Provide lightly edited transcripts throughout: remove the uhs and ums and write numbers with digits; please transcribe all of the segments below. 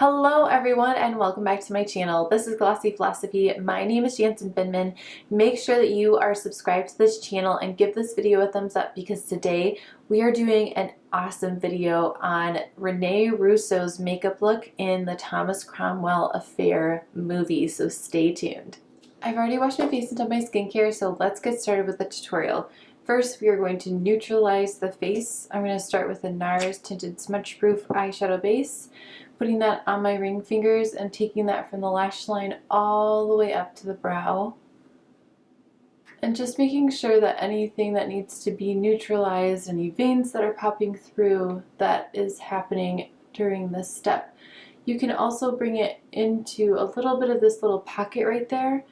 Hello everyone and welcome back to my channel. This is Glossy Philosophy. My name is Jansen Binman. Make sure that you are subscribed to this channel and give this video a thumbs up because today we are doing an awesome video on Rene Russo's makeup look in the Thomas Cromwell Affair movie, so stay tuned. I've already washed my face and done my skincare, so let's get started with the tutorial. First, we are going to neutralize the face. I'm going to start with the NARS Tinted Smudge Proof Eyeshadow Base, putting that on my ring fingers and taking that from the lash line all the way up to the brow. And just making sure that anything that needs to be neutralized, any veins that are popping through, that is happening during this step. You can also bring it into a little bit of this little pocket right there.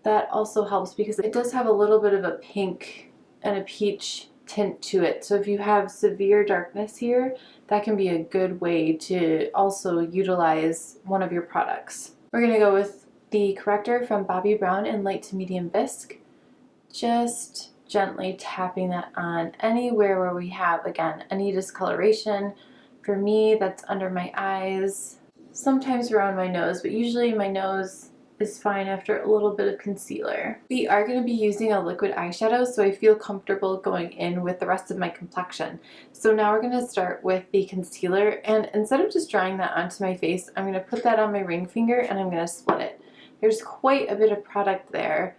That also helps because it does have a little bit of a pink and a peach tint to it. So if you have severe darkness here, that can be a good way to also utilize one of your products. We're going to go with the Corrector from Bobbi Brown in light to medium Bisque. Just gently tapping that on anywhere where we have, again, any discoloration. For me, that's under my eyes, sometimes around my nose, but usually my nose is fine after a little bit of concealer. We are going to be using a liquid eyeshadow, so I feel comfortable going in with the rest of my complexion. So now we're going to start with the concealer, and instead of just drawing that onto my face, I'm going to put that on my ring finger and I'm going to split it. There's quite a bit of product there,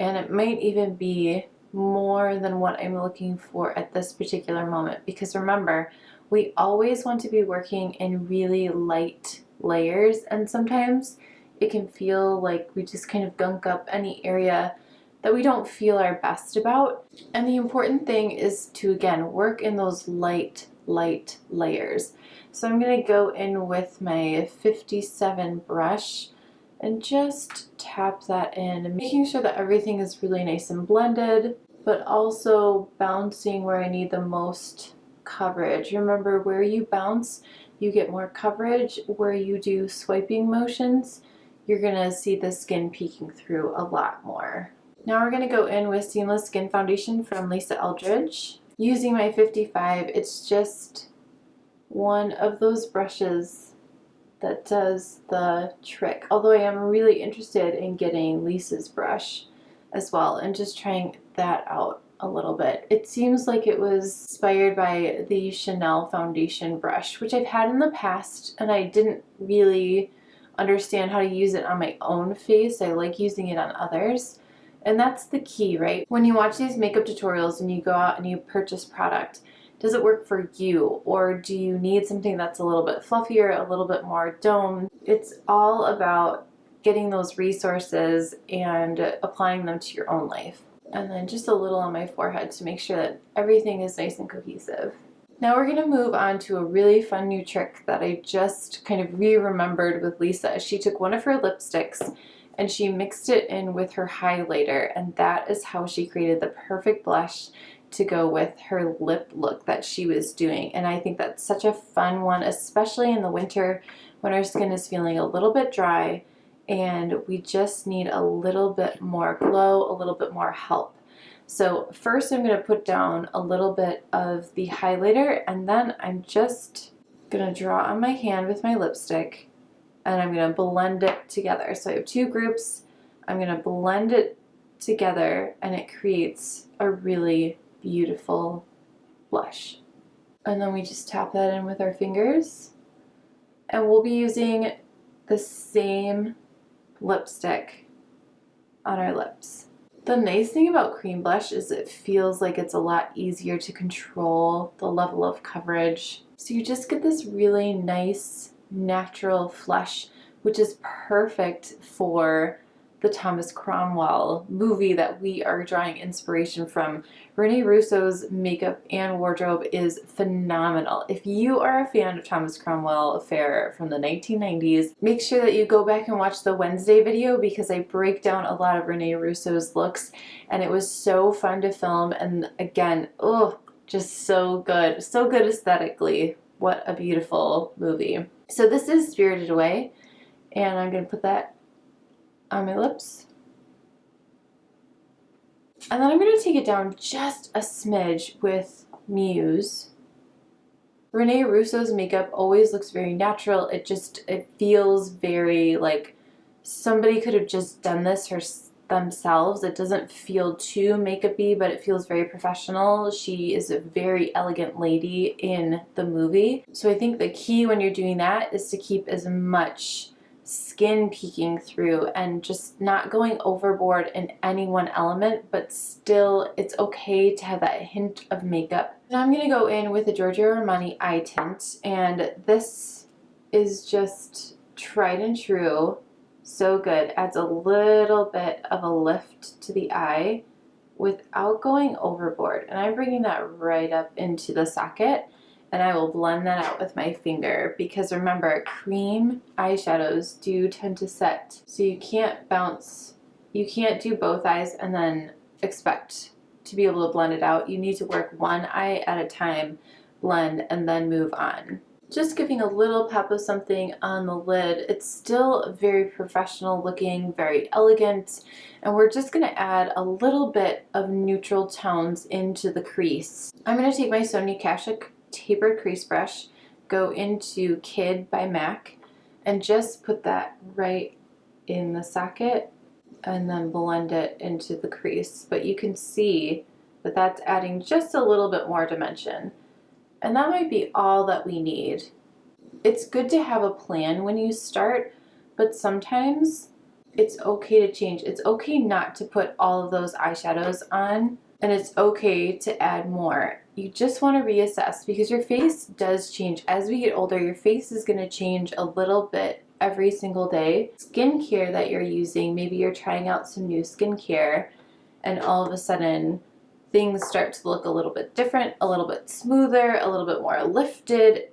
and it might even be more than what I'm looking for at this particular moment, because remember, we always want to be working in really light layers, and sometimes it can feel like we just kind of gunk up any area that we don't feel our best about. And the important thing is to, again, work in those light layers. So I'm going to go in with my 57 brush and just tap that in, and making sure that everything is really nice and blended, but also bouncing where I need the most coverage. Remember, where you bounce, you get more coverage. Where you do swiping motions, you're going to see the skin peeking through a lot more. Now we're going to go in with Seamless Skin Foundation from Lisa Eldridge. Using my 55, it's just one of those brushes that does the trick. Although I am really interested in getting Lisa's brush as well and just trying that out a little bit. It seems like it was inspired by the Chanel foundation brush, which I've had in the past and I didn't really understand how to use it on my own face. I like using it on others, and that's the key, right? When you watch these makeup tutorials and you go out and you purchase product, does it work for you, or do you need something that's a little bit fluffier, a little bit more domed? It's all about getting those resources and applying them to your own life. And then just a little on my forehead to make sure that everything is nice and cohesive. Now we're going to move on to a really fun new trick that I just kind of re-remembered with Lisa. She took one of her lipsticks and she mixed it in with her highlighter, and that is how she created the perfect blush to go with her lip look that she was doing. And I think that's such a fun one, especially in the winter when our skin is feeling a little bit dry and we just need a little bit more glow, a little bit more help. So first I'm going to put down a little bit of the highlighter, and then I'm just going to draw on my hand with my lipstick and I'm going to blend it together. So I have two groups. I'm going to blend it together and it creates a really beautiful blush. And then we just tap that in with our fingers, and we'll be using the same lipstick on our lips. The nice thing about cream blush is it feels like it's a lot easier to control the level of coverage. So you just get this really nice natural flush, which is perfect for the Thomas Cromwell movie that we are drawing inspiration from. Rene Russo's makeup and wardrobe is phenomenal. If you are a fan of Thomas Cromwell Affair from the 1990s, make sure that you go back and watch the Wednesday video because I break down a lot of Rene Russo's looks, and it was so fun to film, and again, oh, just so good aesthetically. What a beautiful movie. So this is Spirited Away, and I'm going to put that on my lips. And then I'm going to take it down just a smidge with Muse Rene Russo's makeup always looks very natural. It feels very like somebody could have just done this themselves. It doesn't feel too makeup-y, but it feels very professional. She is a very elegant lady in the movie. So I think the key when you're doing that is to keep as much skin peeking through and just not going overboard in any one element, but still it's okay to have that hint of makeup. Now I'm going to go in with the Giorgio Armani eye tint, and this is just tried and true. So good. Adds a little bit of a lift to the eye without going overboard. And I'm bringing that right up into the socket, and I will blend that out with my finger because remember, cream eyeshadows do tend to set. So you can't bounce, you can't do both eyes and then expect to be able to blend it out. You need to work one eye at a time, blend, and then move on. Just giving a little pop of something on the lid. It's still very professional looking, very elegant, and we're just going to add a little bit of neutral tones into the crease. I'm going to take my Sonia Kashuk tapered crease brush, go into Kid by MAC, and just put that right in the socket and then blend it into the crease. But you can see that that's adding just a little bit more dimension. And that might be all that we need. It's good to have a plan when you start, but sometimes it's okay to change. It's okay not to put all of those eyeshadows on, and it's okay to add more. You just want to reassess because your face does change. As we get older, your face is going to change a little bit every single day. Skincare that you're using, maybe you're trying out some new skincare, and all of a sudden things start to look a little bit different, a little bit smoother, a little bit more lifted.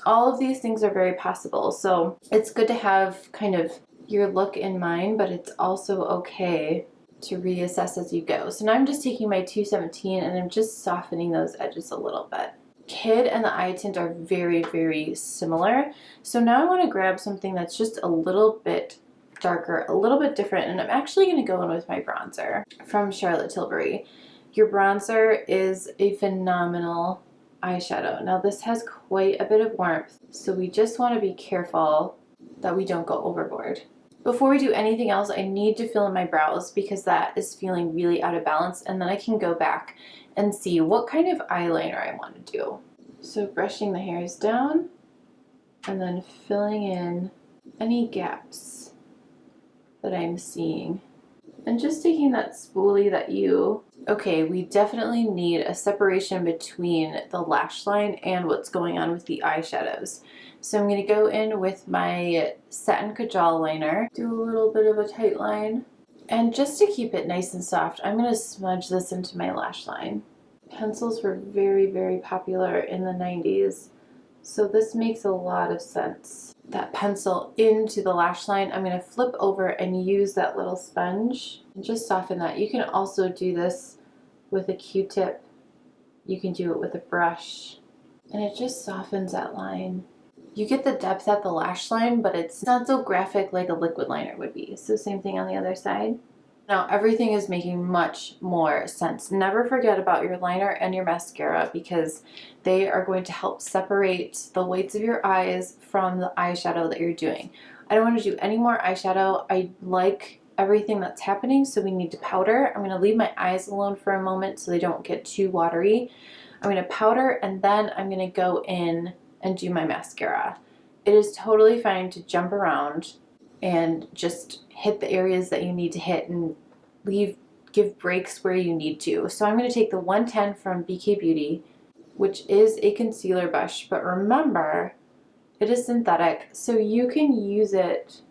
All of these things are very possible. So it's good to have kind of your look in mind, but it's also okay to reassess as you go. So now I'm just taking my 217 and I'm just softening those edges a little bit. Kid and the eye tint are very, very similar. So now I want to grab something that's just a little bit darker, a little bit different, and I'm actually going to go in with my bronzer from Charlotte Tilbury. Your bronzer is a phenomenal eyeshadow. Now this has quite a bit of warmth, so we just want to be careful that we don't go overboard. Before we do anything else, I need to fill in my brows because that is feeling really out of balance, and then I can go back and see what kind of eyeliner I want to do. So brushing the hairs down and then filling in any gaps that I'm seeing. And just taking that spoolie that okay, we definitely need a separation between the lash line and what's going on with the eyeshadows. So I'm going to go in with my Satin Kajal liner, do a little bit of a tight line, and just to keep it nice and soft, I'm going to smudge this into my lash line. Pencils were very, very popular in the 90s, so this makes a lot of sense. That pencil into the lash line, I'm going to flip over and use that little sponge and just soften that. You can also do this with a Q-tip. You can do it with a brush, and it just softens that line. You get the depth at the lash line, but it's not so graphic like a liquid liner would be. So same thing on the other side. Now everything is making much more sense. Never forget about your liner and your mascara because they are going to help separate the whites of your eyes from the eyeshadow that you're doing. I don't want to do any more eyeshadow. I like everything that's happening, so we need to powder. I'm going to leave my eyes alone for a moment so they don't get too watery. I'm going to powder and then I'm going to go in and do my mascara. It is totally fine to jump around and just hit the areas that you need to hit and give breaks where you need to. So I'm going to take the 110 from BK Beauty, which is a concealer brush, but remember, it is synthetic, so you can use it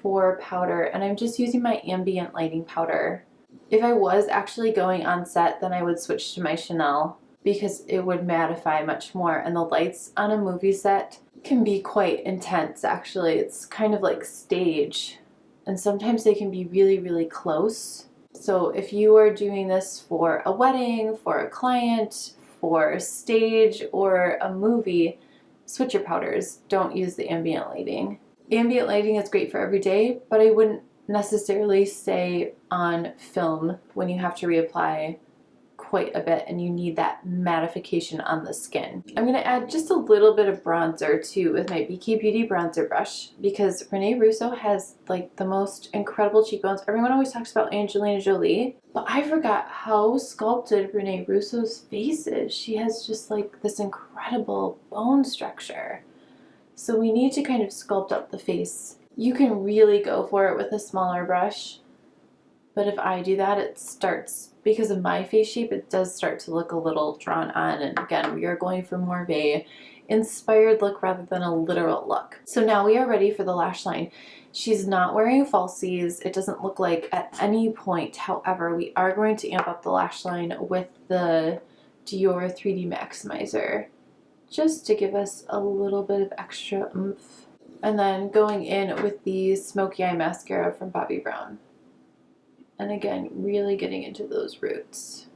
for powder, and I'm just using my Ambient lighting powder. If I was actually going on set, then I would switch to my Chanel because it would mattify much more, and the lights on a movie set can be quite intense actually. It's kind of like stage, and sometimes they can be really, really close. So if you are doing this for a wedding, for a client, for a stage, or a movie, switch your powders. Don't use the ambient lighting. Ambient lighting is great for every day, but I wouldn't necessarily say on film when you have to reapply quite a bit and you need that mattification on the skin. I'm going to add just a little bit of bronzer too with my BK Beauty bronzer brush because Rene Russo has like the most incredible cheekbones. Everyone always talks about Angelina Jolie, but I forgot how sculpted Rene Russo's face is. She has just like this incredible bone structure. So we need to kind of sculpt up the face. You can really go for it with a smaller brush, but if I do that, it starts, because of my face shape, it does start to look a little drawn on. And again, we are going for more of a inspired look rather than a literal look. So now we are ready for the lash line. She's not wearing falsies. It doesn't look like at any point. However, we are going to amp up the lash line with the DIOR 3D Maximizer just to give us a little bit of extra oomph. And then going in with the Smokey Eye Mascara from Bobbi Brown. And again, really getting into those roots.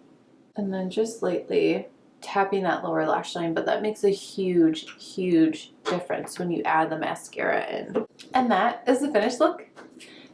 And then just lightly tapping that lower lash line, but that makes a huge, huge difference when you add the mascara in. And that is the finished look.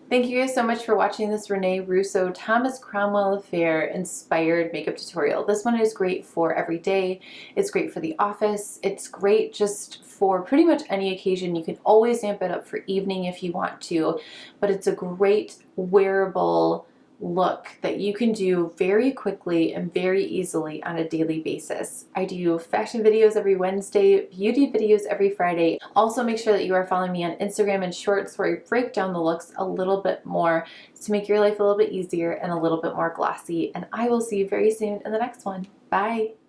Thank you guys so much for watching this Rene Russo Thomas Cromwell Affair inspired makeup tutorial. This one is great for every day. It's great for the office. It's great just for pretty much any occasion. You can always amp it up for evening if you want to, but it's a great wearable look that you can do very quickly and very easily on a daily basis. I do fashion videos every Wednesday, beauty videos every Friday. Also make sure that you are following me on Instagram and Shorts where I break down the looks a little bit more to make your life a little bit easier and a little bit more glossy. And I will see you very soon in the next one. Bye!